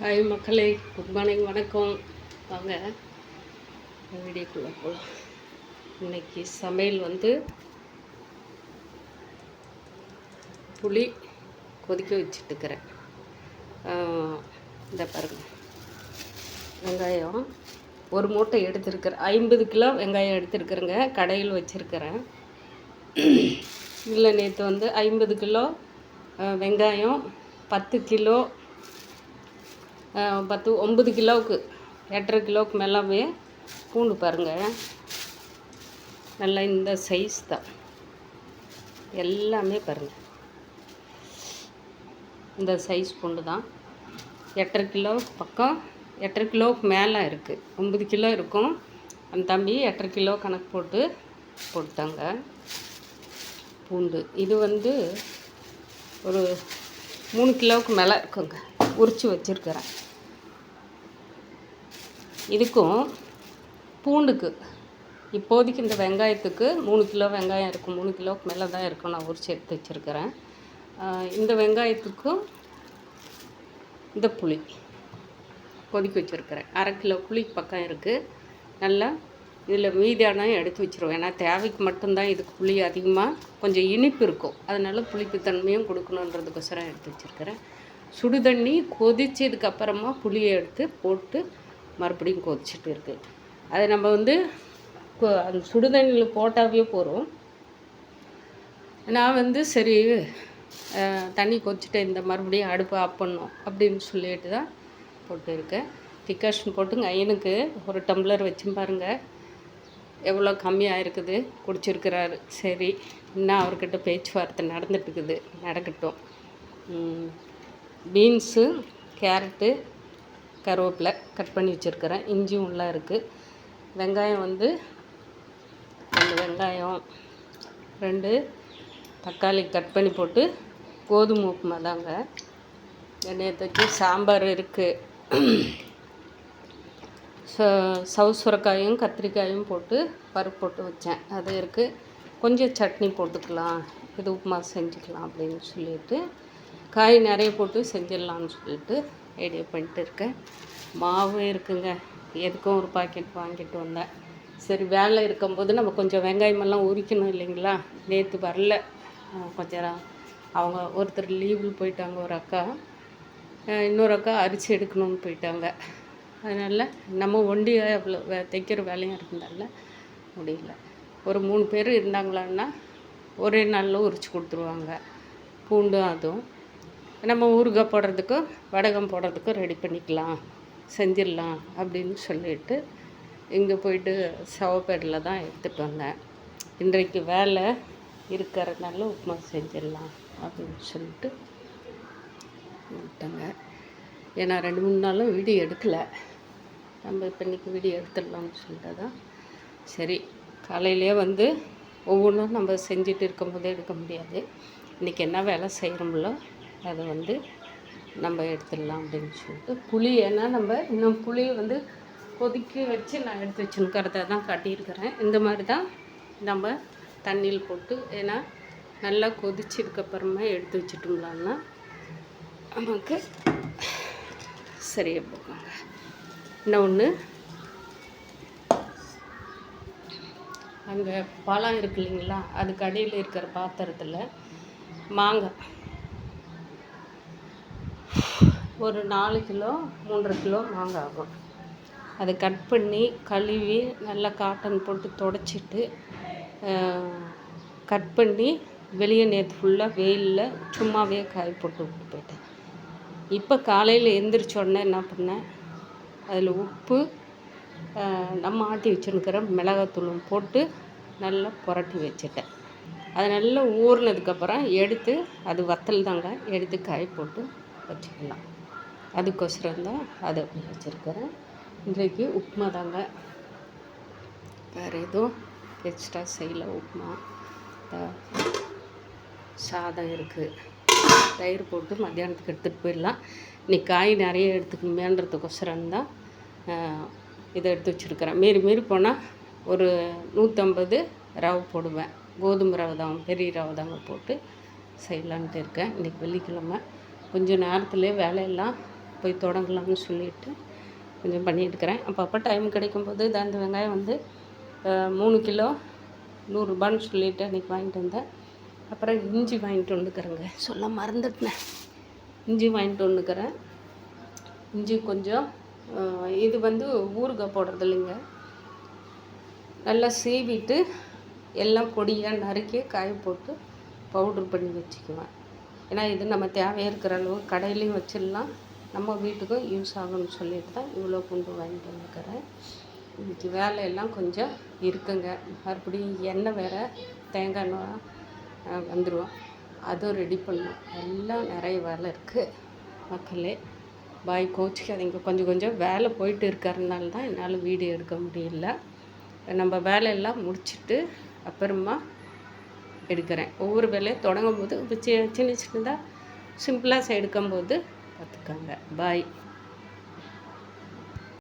Hi மக்களே, good morning, வணக்கம். வாங்க வீடியோக்குள்ளே போகலாம். இன்றைக்கி சமையல் புளி கொதிக்க வச்சுட்டுருக்கிறேன். இந்த பாருங்க, வெங்காயம் ஒரு மூட்டை எடுத்துருக்கிறேன். 50 கிலோ வெங்காயம் எடுத்துருக்குறேங்க. கடையில் வச்சுருக்கிறேன். இல்லை, நேற்று 50 கிலோ வெங்காயம், 10 கிலோ 9 கிலோவுக்கு 8.5 கிலோவுக்கு மேலாவே பூண்டு பாருங்கள். நல்லா இந்த சைஸ் தான் எல்லாமே பாருங்கள். இந்த சைஸ் பூண்டு தான் 8.5 கிலோ பக்கம், 8.5 கிலோவுக்கு மேலே இருக்குது. 9 கிலோ இருக்கும். அந்த தம்பி 8.5 கிலோ கணக்கு போட்டாங்க பூண்டு. இது ஒரு 3 கிலோவுக்கு மேலே இருக்குங்க. உரித்து வச்சுருக்கிறேன். இதுக்கும் பூண்டுக்கு இப்போதைக்கு இந்த வெங்காயத்துக்கு 3 கிலோ வெங்காயம் இருக்கும். 3 கிலோவுக்கு மேலே தான் இருக்கும். நான் உரித்து எடுத்து வச்சுருக்கிறேன். இந்த வெங்காயத்துக்கும் இந்த புளி கொதிக்க வச்சுருக்கிறேன். 1/2 கிலோ புளி பக்கம் இருக்குது. நல்லா இதில் மீதியான எடுத்து வச்சுருவேன். ஏன்னா தேவைக்கு மட்டும்தான். இதுக்கு புளி அதிகமாக கொஞ்சம் இனிப்பு இருக்கும். அதனால் புளிப்பு தன்மையும் கொடுக்கணுன்றதுக்கோசரம் எடுத்து வச்சுருக்கிறேன். சுடு தண்ணி கொதிச்சதுக்கப்புறமா புளியை எடுத்து போட்டு மறுபடியும் கொதிச்சுட்டு இருக்குது. அதை நம்ம அந்த சுடு தண்ணியில் போட்டாவே போகிறோம். நான் சரி தண்ணி கொதிச்சுட்டு இந்த மறுபடியும் அடுப்பு ஆஃப் பண்ணோம் அப்படின்னு சொல்லிட்டு தான் போட்டு இருக்கேன். டிகாஷன் போட்டுங்க. ஐயனுக்கு ஒரு டம்ளர் வச்சு பாருங்கள் எவ்வளோ கம்மியாக இருக்குது, குடிச்சிருக்கிறாரு. சரி, இன்னும் அவர்கிட்ட பேச்சுவார்த்தை நடந்துட்டுருக்குது, நடக்கட்டும். பீன்ஸு, கேரட்டு, கருவேப்பிலை கட் பண்ணி வச்சுருக்கிறேன். இஞ்சியும் உள்ளே இருக்குது. வெங்காயம் 2 வெங்காயம், 2 தக்காளி கட் பண்ணி போட்டு கோதுமை உப்புமா தாங்க. நேற்றுக்கு சாம்பார் இருக்குது. சுரக்காயும் கத்திரிக்காயும் போட்டு பருப்பு போட்டு வச்சேன், அது இருக்குது. கொஞ்சம் சட்னி போட்டுக்கலாம், இது உப்புமா செஞ்சுக்கலாம் அப்படின்னு சொல்லிட்டு காய் நிறைய போட்டு செஞ்சிடலான்னு சொல்லிட்டு ஐடியா பண்ணிட்டு இருக்கேன். மாவு இருக்குங்க. எதுக்கும் ஒரு பாக்கெட் வாங்கிட்டு வந்தேன். சரி, வேலை இருக்கும்போது நம்ம கொஞ்சம் வெங்காயமெல்லாம் உரிக்கணும் இல்லைங்களா. நேற்று வரல, கொஞ்சம் அவங்க ஒருத்தர் லீவில் போயிட்டாங்க. ஒரு அக்கா, இன்னொரு அக்கா அரிசி எடுக்கணும்னு போயிட்டாங்க. அதனால் நம்ம ஒண்டியாக அவ்வளோ தைக்கிற வேலையும் இருந்தால முடியல. ஒரு 3 பேர் இருந்தாங்களான்னா ஒரே நாளில் உரித்து கொடுத்துருவாங்க. பூண்டும் அதுவும் நம்ம ஊறுகாய் போடுறதுக்கும் வடகம் போடுறதுக்கும் ரெடி பண்ணிக்கலாம், செஞ்சிடலாம் அப்படின்னு சொல்லிட்டு இங்கே போயிட்டு சவப்பேட்டில் தான் எடுத்துகிட்டு வந்தேன். இன்றைக்கு வேலை இருக்கிறதுனால உப்புமா செஞ்சிடலாம் அப்படின்னு சொல்லிட்டு விட்டேங்க. ஏன்னா 2-3 நாளும் வீடியோ எடுக்கலை. நம்ம இப்போ இன்றைக்கி வீடியோ எடுத்துடலாம்னு சொல்லிட்டு தான் சரி. காலையிலே ஒவ்வொன்றும் நம்ம செஞ்சுட்டு இருக்கும்போதே எடுக்க முடியாது. இன்றைக்கி என்ன வேலை செய்கிறோம்ல அதை நம்ம எடுத்துடலாம் அப்படின்னு சொல்லிட்டு புளி, ஏன்னா நம்ம இன்னும் புளியை கொதிக்க வச்சு நான் எடுத்து வச்சுருக்கிறத தான் காட்டியிருக்கிறேன். இந்த மாதிரி தான் நம்ம தண்ணியில் போட்டு, ஏன்னா நல்லா கொதிச்சதுக்கப்புறமா எடுத்து வச்சுட்டோம்லான்னா நமக்கு சரியாக போவாங்க. இன்னொன்று, அங்கே பழம் இருக்கு இல்லைங்களா, அதுக்கு அடியில் இருக்கிற பாத்திரத்தில் மாங்காய் ஒரு 4 கிலோ 3.5 கிலோ மாங்காய் ஆகும். அதை கட் பண்ணி கழுவி நல்லா காட்டன் போட்டு துடைச்சிட்டு கட் பண்ணி வெளியே நேற்று ஃபுல்லாக வெயிலில் சும்மாவே காய போட்டு விட்டு போயிட்டேன். இப்போ காலையில் எழுந்திரிச்சோடனே என்ன பண்ணேன், அதில் உப்பு, நம்ம ஆட்டி வச்சுருக்கிற மிளகாத்தூளும் போட்டு நல்லா புரட்டி வச்சுட்டேன். அது நல்லா ஊறினதுக்கப்புறம் எடுத்து, அது வத்தல் தாங்க, எடுத்து காய போட்டு வச்சுக்கலாம். அதுக்கோசரம் தான் அதை அப்படி வச்சுருக்கிறேன். இன்றைக்கு உப்புமா தாங்க, வேறு எதுவும் எக்ஸ்ட்ரா செய்யலை. உப்புமா, சாதம் இருக்குது. தயிர் போட்டு மத்தியானத்துக்கு எடுத்துகிட்டு போயிடலாம். இன்றைக்கி காய் நிறைய எடுத்துக்கணுமேன்றதுக்கோசரம் தான் இதை எடுத்து வச்சுருக்கிறேன். மீறி போனால் ஒரு 150 ரவை போடுவேன். கோதுமை ரவை தான், பெரிய ரவை தாங்க போட்டு செய்யலான்ட்டு இருக்கேன். இன்றைக்கி வெள்ளிக்கிழமை கொஞ்சம் நேரத்துலேயே வேலையெல்லாம் போய் தொடங்கலாம்னு சொல்லிட்டு கொஞ்சம் பண்ணிட்டுருக்கிறேன். அப்பப்போ டைம் கிடைக்கும்போது இந்த வெங்காயம் வந்து 3 கிலோ 100 ரூபான்னு சொல்லிட்டு அன்றைக்கி வாங்கிட்டு வந்தேன். அப்புறம் இஞ்சி வாங்கிட்டு வந்துக்கிறேங்க, சொல்ல மறந்துட்டேன். இஞ்சி வாங்கிட்டு வந்துக்கிறேன். இஞ்சி கொஞ்சம் இது வந்து ஊறுகாய் போடுறது இல்லைங்க, நல்லா சீவிட்டு எல்லாம் பொடியாக நறுக்கி காய போட்டு பவுட்ரு பண்ணி வச்சுக்குவேன். ஏன்னா இது நம்ம தேவையாக இருக்கிற அளவு கடையிலையும் வச்சிடலாம், நம்ம வீட்டுக்கும் யூஸ் ஆகும்னு சொல்லிட்டு தான் இவ்வளோ பூண்டு வாங்கிட்டு வந்துக்கிறேன். இன்றைக்கி வேலையெல்லாம் கொஞ்சம் இருக்குங்க. மறுபடியும் எண்ணெய் வேறு தேங்காய் எண்ணெய் வந்துடும், அதுவும் ரெடி பண்ணணும். எல்லாம் நிறைய வேலை இருக்குது மக்களே. பாய், கோச்சிக்காதீங்க. கொஞ்சம் வேலை போயிட்டு இருக்கிறதுனால தான் என்னால் வீடியோ எடுக்க முடியல. நம்ம வேலையெல்லாம் முடிச்சுட்டு அப்புறமா எடுக்கிறேன். ஒவ்வொரு வேலையும் தொடங்கும் போது சின்ன சின்னதாக சிம்பிளாக எடுக்கும்போது பார்த்துக்கோங்க. பாய்.